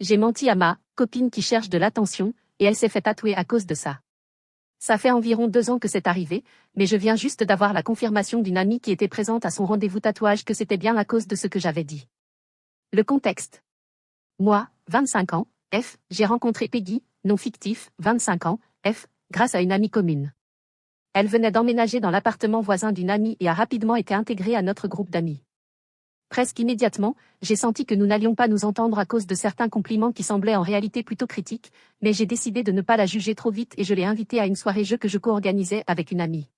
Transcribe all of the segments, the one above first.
J'ai menti à ma copine qui cherche de l'attention, et elle s'est fait tatouer à cause de ça. Ça fait environ 2 ans que c'est arrivé, mais je viens juste d'avoir la confirmation d'une amie qui était présente à son rendez-vous tatouage que c'était bien à cause de ce que j'avais dit. Le contexte. Moi, 25 ans, j'ai rencontré Peggy, non fictif, 25 ans, grâce à une amie commune. Elle venait d'emménager dans l'appartement voisin d'une amie et a rapidement été intégrée à notre groupe d'amis. Presque immédiatement, j'ai senti que nous n'allions pas nous entendre à cause de certains compliments qui semblaient en réalité plutôt critiques, mais j'ai décidé de ne pas la juger trop vite et je l'ai invitée à une soirée jeu que je co-organisais avec une amie.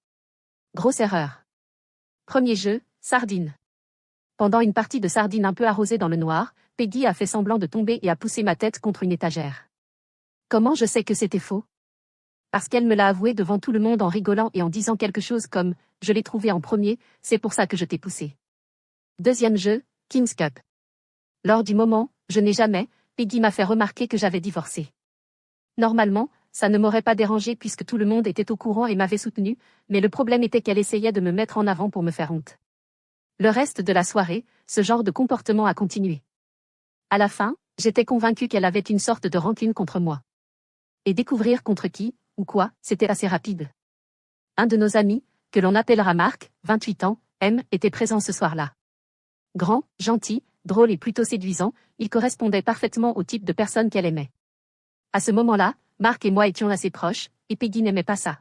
Grosse erreur. Premier jeu, sardine. Pendant une partie de sardine un peu arrosée dans le noir, Peggy a fait semblant de tomber et a poussé ma tête contre une étagère. Comment je sais que c'était faux? Parce qu'elle me l'a avoué devant tout le monde en rigolant et en disant quelque chose comme « Je l'ai trouvé en premier, c'est pour ça que je t'ai poussé ». Deuxième jeu, King's Cup. Lors du moment, je n'ai jamais, Peggy m'a fait remarquer que j'avais divorcé. Normalement, ça ne m'aurait pas dérangé puisque tout le monde était au courant et m'avait soutenu, mais le problème était qu'elle essayait de me mettre en avant pour me faire honte. Le reste de la soirée, ce genre de comportement a continué. À la fin, j'étais convaincue qu'elle avait une sorte de rancune contre moi. Et découvrir contre qui, ou quoi, c'était assez rapide. Un de nos amis, que l'on appellera Marc, 28 ans, était présent ce soir-là. Grand, gentil, drôle et plutôt séduisant, il correspondait parfaitement au type de personne qu'elle aimait. À ce moment-là, Marc et moi étions assez proches, et Peggy n'aimait pas ça.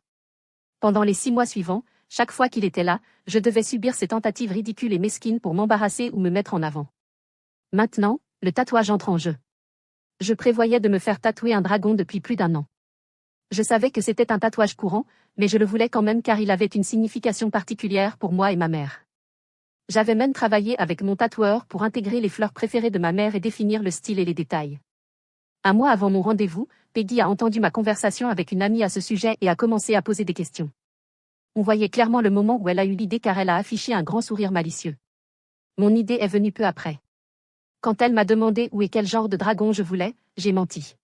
Pendant les 6 mois suivants, chaque fois qu'il était là, je devais subir ces tentatives ridicules et mesquines pour m'embarrasser ou me mettre en avant. Maintenant, le tatouage entre en jeu. Je prévoyais de me faire tatouer un dragon depuis plus d'1 an. Je savais que c'était un tatouage courant, mais je le voulais quand même car il avait une signification particulière pour moi et ma mère. J'avais même travaillé avec mon tatoueur pour intégrer les fleurs préférées de ma mère et définir le style et les détails. 1 mois avant mon rendez-vous, Peggy a entendu ma conversation avec une amie à ce sujet et a commencé à poser des questions. On voyait clairement le moment où elle a eu l'idée car elle a affiché un grand sourire malicieux. Mon idée est venue peu après. Quand elle m'a demandé où et quel genre de dragon je voulais, j'ai menti.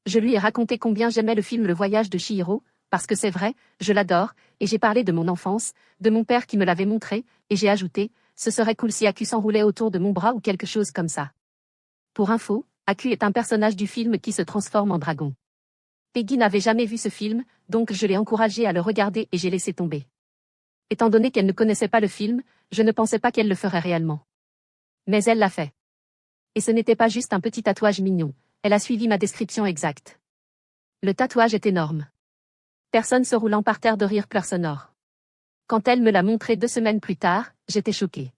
Je lui ai raconté combien j'aimais le film Le Voyage de Chihiro, parce que c'est vrai, je l'adore, et j'ai parlé de mon enfance, de mon père qui me l'avait montré, et j'ai ajouté, ce serait cool si Aku s'enroulait autour de mon bras ou quelque chose comme ça. Pour info, Aku est un personnage du film qui se transforme en dragon. Peggy n'avait jamais vu ce film, donc je l'ai encouragée à le regarder et j'ai laissé tomber. Étant donné qu'elle ne connaissait pas le film, je ne pensais pas qu'elle le ferait réellement. Mais elle l'a fait. Et ce n'était pas juste un petit tatouage mignon, elle a suivi ma description exacte. Le tatouage est énorme. Personne se roulant par terre de rire pleure sonore. Quand elle me l'a montré 2 semaines plus tard, j'étais choquée.